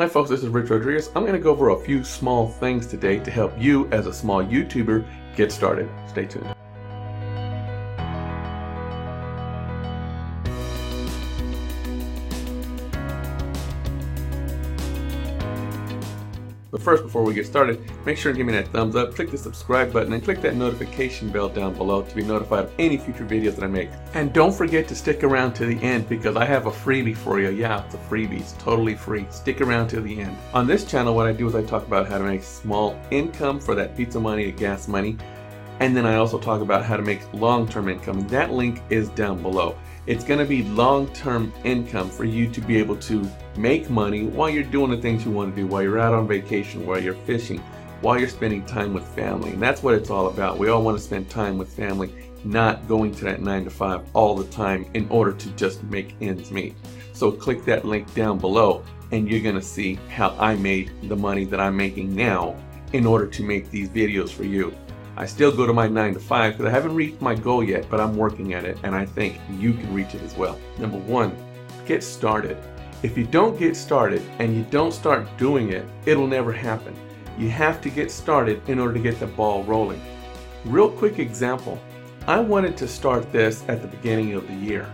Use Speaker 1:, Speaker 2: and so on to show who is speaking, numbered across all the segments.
Speaker 1: Hi folks, this is Rich Rodriguez. I'm going to go over a few small things today to help you as a small YouTuber get started. Stay tuned. But first, before we get started, make sure to give me that thumbs up, click the subscribe button, and click that notification bell down below to be notified of any future videos that I make. And don't forget to stick around to the end because I have a freebie for you. Yeah, it's a freebie. It's totally free. Stick around to the end. On this channel, what I do is I talk about how to make small income for that pizza money or gas money. And then I also talk about how to make long-term income. That link is down below. It's going to be long-term income for you to be able to make money while you're doing the things you want to do, while you're out on vacation, while you're fishing, while you're spending time with family. And that's what it's all about. We all want to spend time with family, not going to that 9 to 5 all the time in order to just make ends meet. So click that link down below and you're going to see how I made the money that I'm making now in order to make these videos for you. I still go to my 9 to 5 because I haven't reached my goal yet, but I'm working at it and I think you can reach it as well. Number one, get started. If you don't get started and you don't start doing it, it'll never happen. You have to get started in order to get the ball rolling. Real quick example, I wanted to start this at the beginning of the year,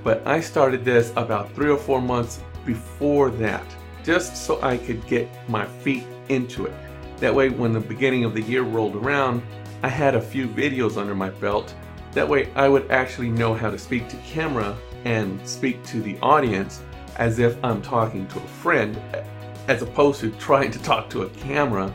Speaker 1: but I started this about 3 or 4 months before that, just so I could get my feet into it. That way, when the beginning of the year rolled around, I had a few videos under my belt. That way, I would actually know how to speak to camera and speak to the audience as if I'm talking to a friend, as opposed to trying to talk to a camera,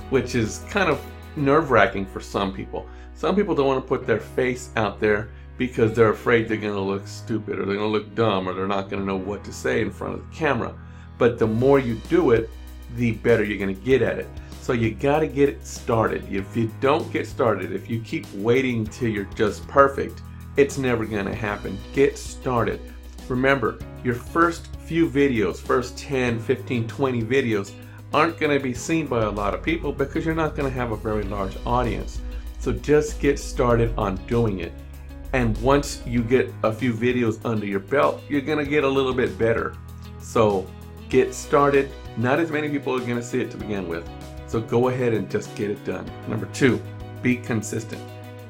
Speaker 1: which is kind of nerve-wracking for some people. Some people don't want to put their face out there because they're afraid they're going to look stupid or they're going to look dumb or they're not going to know what to say in front of the camera. But the more you do it, the better you're going to get at it. So you got to get it started. If you don't get started, if you keep waiting till you're just perfect, it's never going to happen. Get started. Remember, your first few videos, first 10, 15, 20 videos aren't going to be seen by a lot of people because you're not going to have a very large audience. So just get started on doing it. And once you get a few videos under your belt, you're going to get a little bit better. So get started. Not as many people are going to see it to begin with. So go ahead and just get it done. Number two, be consistent.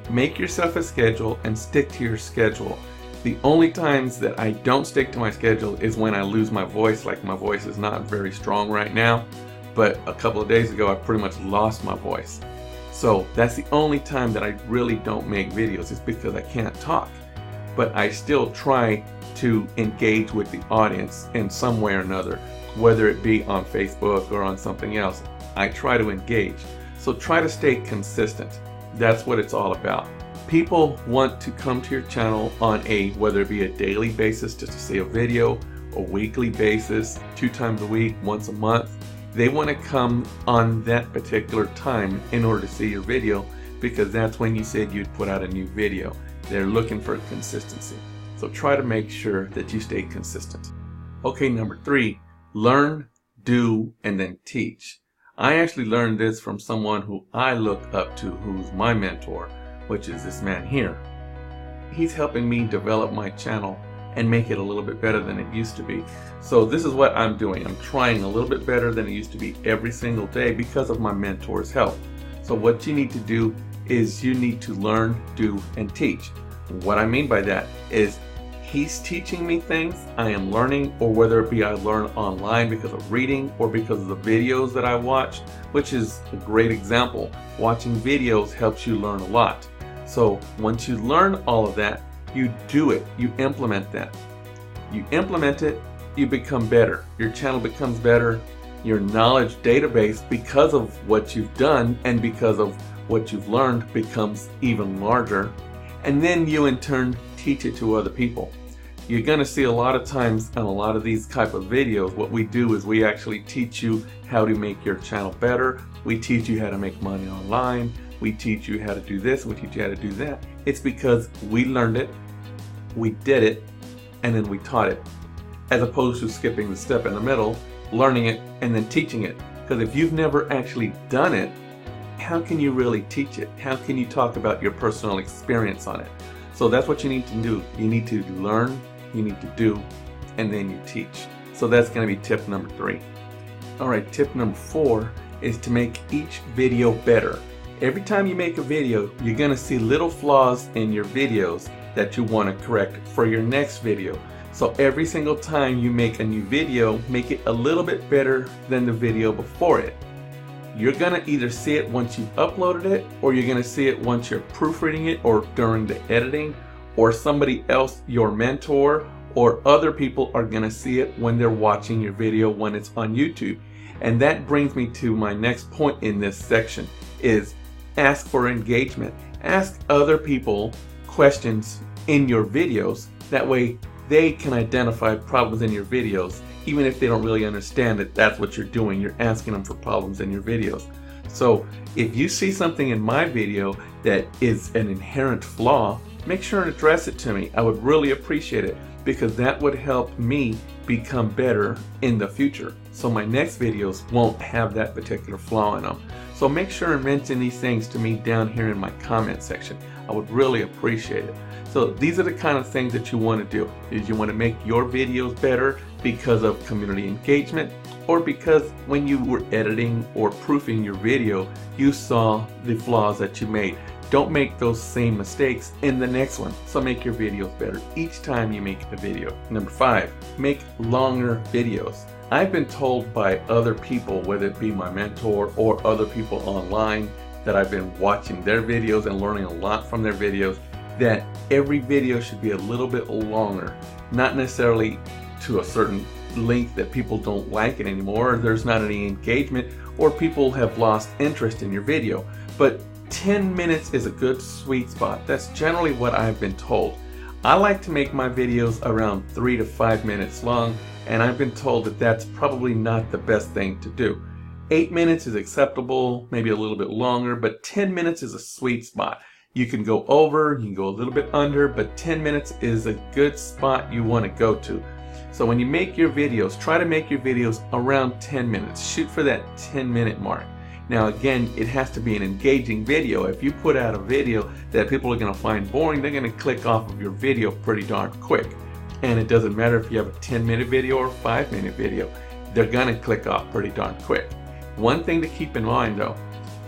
Speaker 1: Make yourself a schedule and stick to your schedule. The only times that I don't stick to my schedule is when I lose my voice, like my voice is not very strong right now, but a couple of days ago I pretty much lost my voice. So that's the only time that I really don't make videos, is because I can't talk. But I still try to engage with the audience in some way or another, whether it be on Facebook or on something else. I try to engage. So try to stay consistent. That's what it's all about. People want to come to your channel on whether it be a daily basis just to see a video, a weekly basis, 2 times a week, once a month. They want to come on that particular time in order to see your video because that's when you said you'd put out a new video. They're looking for consistency. So try to make sure that you stay consistent. Okay, number 3, learn, do, and then teach. I actually learned this from someone who I look up to, who's my mentor, which is this man here. He's helping me develop my channel and make it a little bit better than it used to be. So this is what I'm doing. I'm trying a little bit better than it used to be every single day because of my mentor's help. So what you need to do is you need to learn, do, and teach. What I mean by that is he's teaching me things, I am learning, or whether it be I learn online because of reading or because of the videos that I watch, which is a great example. Watching videos helps you learn a lot. So once you learn all of that, you do it, you implement that. You implement it, you become better. Your channel becomes better. Your knowledge database, because of what you've done and because of what you've learned, becomes even larger. And then you in turn teach it to other people. You're going to see a lot of times on a lot of these type of videos, what we do is we actually teach you how to make your channel better. We teach you how to make money online. We teach you how to do this. We teach you how to do that. It's because we learned it, we did it, and then we taught it, as opposed to skipping the step in the middle, learning it, and then teaching it. Because if you've never actually done it, how can you really teach it? How can you talk about your personal experience on it? So that's what you need to do. You need to learn, you need to do, and then you teach. So that's going to be tip number 3. Alright, tip number 4 is to make each video better. Every time you make a video, you're going to see little flaws in your videos that you want to correct for your next video. So every single time you make a new video, make it a little bit better than the video before it. You're going to either see it once you've uploaded it, or you're going to see it once you're proofreading it or during the editing, or somebody else, your mentor, or other people are going to see it when they're watching your video when it's on YouTube. And that brings me to my next point in this section is ask for engagement. Ask other people questions in your videos. That way they can identify problems in your videos, even if they don't really understand that that's what you're doing. You're asking them for problems in your videos. So if you see something in my video that is an inherent flaw, make sure and address it to me. I would really appreciate it, because that would help me become better in the future. So my next videos won't have that particular flaw in them. So make sure and mention these things to me down here in my comment section. I would really appreciate it. So these are the kind of things that you want to do. Is you want to make your videos better because of community engagement, or because when you were editing or proofing your video, you saw the flaws that you made. Don't make those same mistakes in the next one. So make your videos better each time you make a video. Number 5, make longer videos. I've been told by other people, whether it be my mentor or other people online that I've been watching their videos and learning a lot from their videos, that every video should be a little bit longer. Not necessarily to a certain length that people don't like it anymore, or there's not any engagement, or people have lost interest in your video. But 10 minutes is a good sweet spot. That's generally what I've been told. I like to make my videos around 3 to 5 minutes long, and I've been told that that's probably not the best thing to do. 8 minutes is acceptable, maybe a little bit longer, but 10 minutes is a sweet spot. You can go over, you can go a little bit under, but 10 minutes is a good spot you want to go to. So when you make your videos, try to make your videos around 10 minutes. Shoot for that 10-minute mark. Now again, it has to be an engaging video. If you put out a video that people are going to find boring, they're going to click off of your video pretty darn quick. And it doesn't matter if you have a 10-minute video or a 5-minute video. They're going to click off pretty darn quick. One thing to keep in mind though,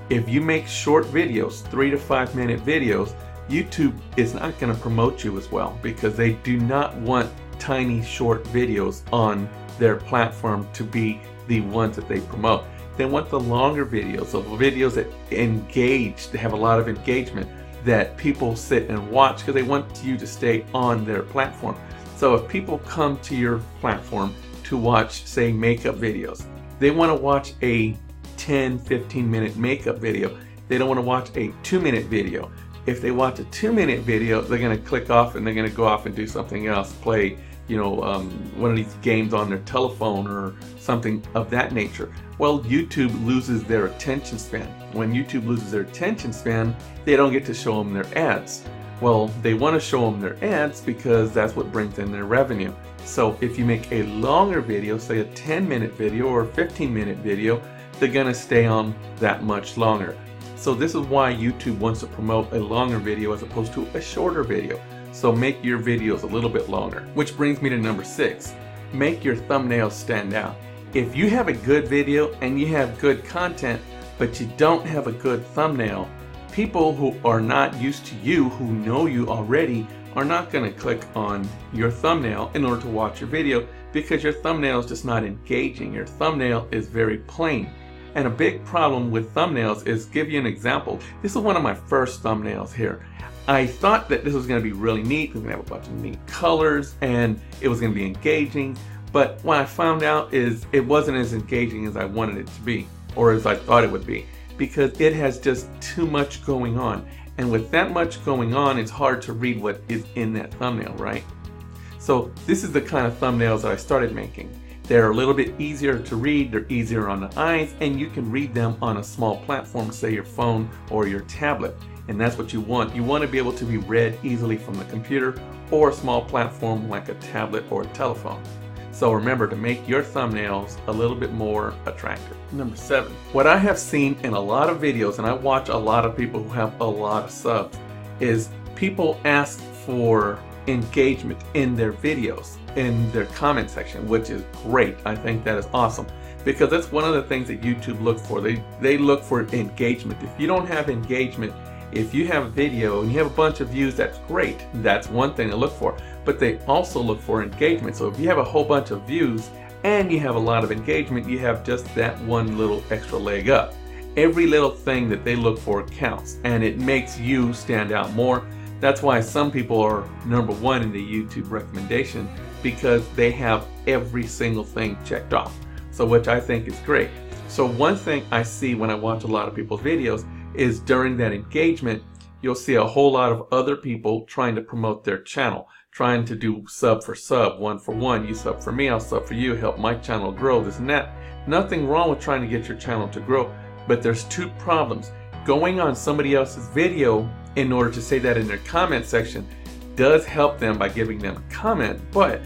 Speaker 1: if you make short videos, 3 to 5 minute videos, YouTube is not going to promote you as well, because they do not want tiny short videos on their platform to be the ones that they promote. They want the longer videos, so videos that engage, they have a lot of engagement, that people sit and watch because they want you to stay on their platform. So if people come to your platform to watch, say, makeup videos, they want to watch a 10-15 minute makeup video. They don't want to watch a 2-minute video. If they watch a 2-minute video, they're going to click off and they're going to go off and do something else, play one of these games on their telephone or something of that nature. Well, YouTube loses their attention span. When YouTube loses their attention span, they don't get to show them their ads. Well, they want to show them their ads because that's what brings in their revenue. So if you make a longer video, say a 10-minute video or a 15-minute video, they're going to stay on that much longer. So this is why YouTube wants to promote a longer video as opposed to a shorter video. So make your videos a little bit longer. Which brings me to number 6. Make your thumbnails stand out. If you have a good video and you have good content, but you don't have a good thumbnail, people who are not used to you, who know you already, are not going to click on your thumbnail in order to watch your video, because your thumbnail is just not engaging. Your thumbnail is very plain. And a big problem with thumbnails is, give you an example. This is one of my first thumbnails here. I thought that this was going to be really neat. It was going to have a bunch of neat colors and it was going to be engaging. But what I found out is it wasn't as engaging as I wanted it to be, or as I thought it would be, because it has just too much going on. And with that much going on, it's hard to read what is in that thumbnail, right? So this is the kind of thumbnails that I started making. They're a little bit easier to read, they're easier on the eyes, and you can read them on a small platform, say your phone or your tablet. And that's what you want. You want to be able to be read easily from the computer or a small platform like a tablet or a telephone. So remember to make your thumbnails a little bit more attractive. Number 7. What I have seen in a lot of videos, and I watch a lot of people who have a lot of subs, is people ask for engagement in their videos, in their comment section, which is great. I think that is awesome. because that's one of the things that YouTube looks for. They look for engagement. If you don't have engagement, if you have a video and you have a bunch of views, that's great. That's one thing to look for. But they also look for engagement. So if you have a whole bunch of views and you have a lot of engagement, you have just that one little extra leg up. Every little thing that they look for counts, and it makes you stand out more. That's why some people are #1 in the YouTube recommendation, because they have every single thing checked off. So which I think is great. So one thing I see when I watch a lot of people's videos is during that engagement, you'll see a whole lot of other people trying to promote their channel, trying to do sub for sub, 1 for 1, you sub for me, I'll sub for you, help my channel grow, this and that. Nothing wrong with trying to get your channel to grow, but there's two problems. Going on somebody else's video in order to say that in their comment section does help them by giving them a comment, but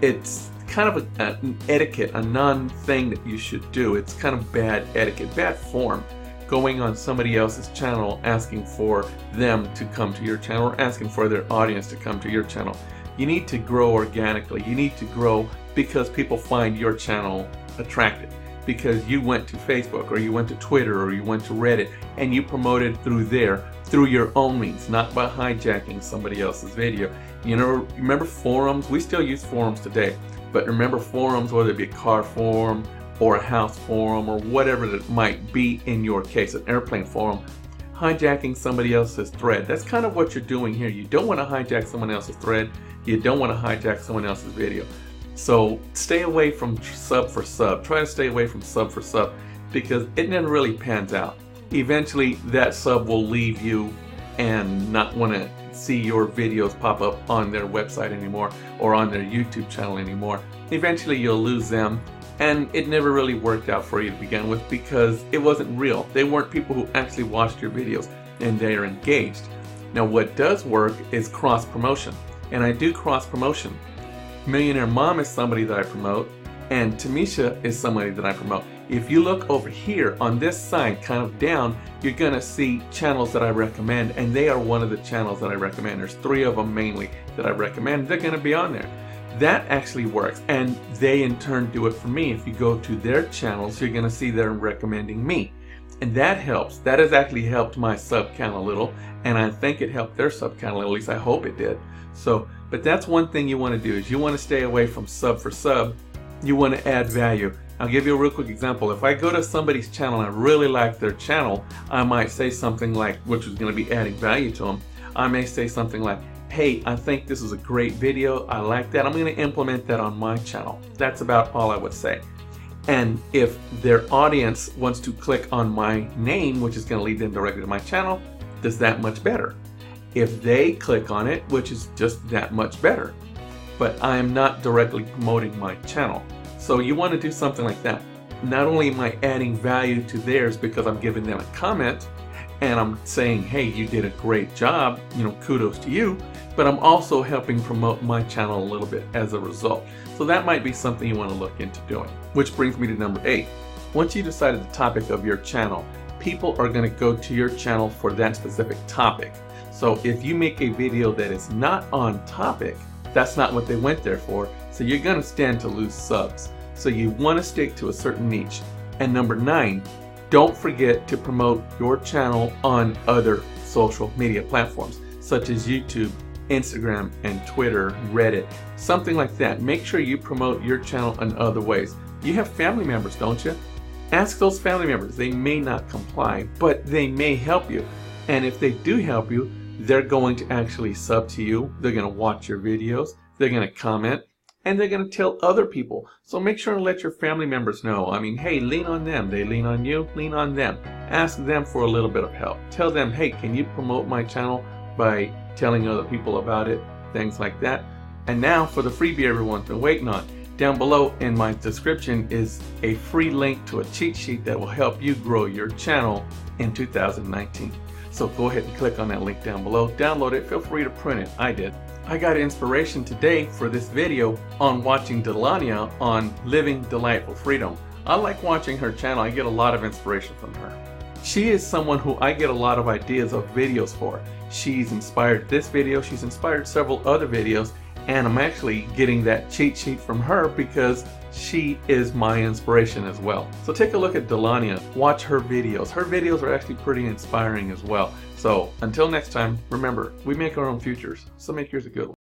Speaker 1: it's kind of an etiquette, a non-thing that you should do. It's kind of bad etiquette, bad form. Going on somebody else's channel asking for them to come to your channel, or asking for their audience to come to your channel. You need to grow organically. You need to grow because people find your channel attractive, because you went to Facebook or you went to Twitter or you went to Reddit and you promoted through there, through your own means, not by hijacking somebody else's video. You know, remember forums? We still use forums today, but remember forums, whether it be a car forum or a house forum or whatever that might be in your case, an airplane forum, hijacking somebody else's thread. That's kind of what you're doing here. You don't want to hijack someone else's thread. You don't want to hijack someone else's video. So stay away from sub for sub. Try to stay away from sub for sub, because it never really pans out. Eventually that sub will leave you and not want to see your videos pop up on their website anymore or on their YouTube channel anymore. Eventually you'll lose them, and it never really worked out for you to begin with because it wasn't real. They weren't people who actually watched your videos and they are engaged. Now what does work is cross promotion, and I do cross promotion. Millionaire Mom is somebody that I promote, and Tamisha is somebody that I promote. If you look over here on this side, kind of down, you're gonna see channels that I recommend, and they are one of the channels that I recommend. There's 3 of them mainly that I recommend. They're gonna be on there. That actually works, and they in turn do it for me. If you go to their channels, you're gonna see they're recommending me, and that helps. That has actually helped my sub count a little, and I think it helped their sub count a little. At least I hope it did. So, but that's one thing you want to do, is you want to stay away from sub for sub. You want to add value. I'll give you a real quick example. If I go to somebody's channel and I really like their channel, I might say something like, which is going to be adding value to them. I may say something like, hey, I think this is a great video. I like that. I'm going to implement that on my channel. That's about all I would say. And if their audience wants to click on my name, which is going to lead them directly to my channel, does that much better. If they click on it, which is just that much better. But I am not directly promoting my channel. So you want to do something like that. Not only am I adding value to theirs because I'm giving them a comment and I'm saying, hey, you did a great job, you know, kudos to you, but I'm also helping promote my channel a little bit as a result. So that might be something you want to look into doing. Which brings me to number 8. Once you decided the topic of your channel, people are going to go to your channel for that specific topic. So if you make a video that is not on topic, that's not what they went there for, so you're going to stand to lose subs. So you want to stick to a certain niche. And number 9, don't forget to promote your channel on other social media platforms such as YouTube, Instagram, and Twitter, Reddit, something like that. Make sure you promote your channel in other ways. You have family members, don't you? Ask those family members. They may not comply, but they may help you. And if they do help you, they're going to actually sub to you. They're going to watch your videos. They're going to comment. And they're going to tell other people. So make sure to let your family members know. I mean, hey, lean on them. They lean on you. Lean on them. Ask them for a little bit of help. Tell them, hey, can you promote my channel by telling other people about it? Things like that. And now for the freebie everyone's been waiting on. Down below in my description is a free link to a cheat sheet that will help you grow your channel in 2019. So go ahead and click on that link down below. Download it. Feel free to print it. I did. I got inspiration today for this video on watching Delania on Living Delightful Freedom. I like watching her channel. I get a lot of inspiration from her. She is someone who I get a lot of ideas of videos for. She's inspired this video. She's inspired several other videos. And I'm actually getting that cheat sheet from her because she is my inspiration as well. So take a look at Delania, watch her videos. Her videos are actually pretty inspiring as well. So until next time, remember, we make our own futures, so make yours a good one.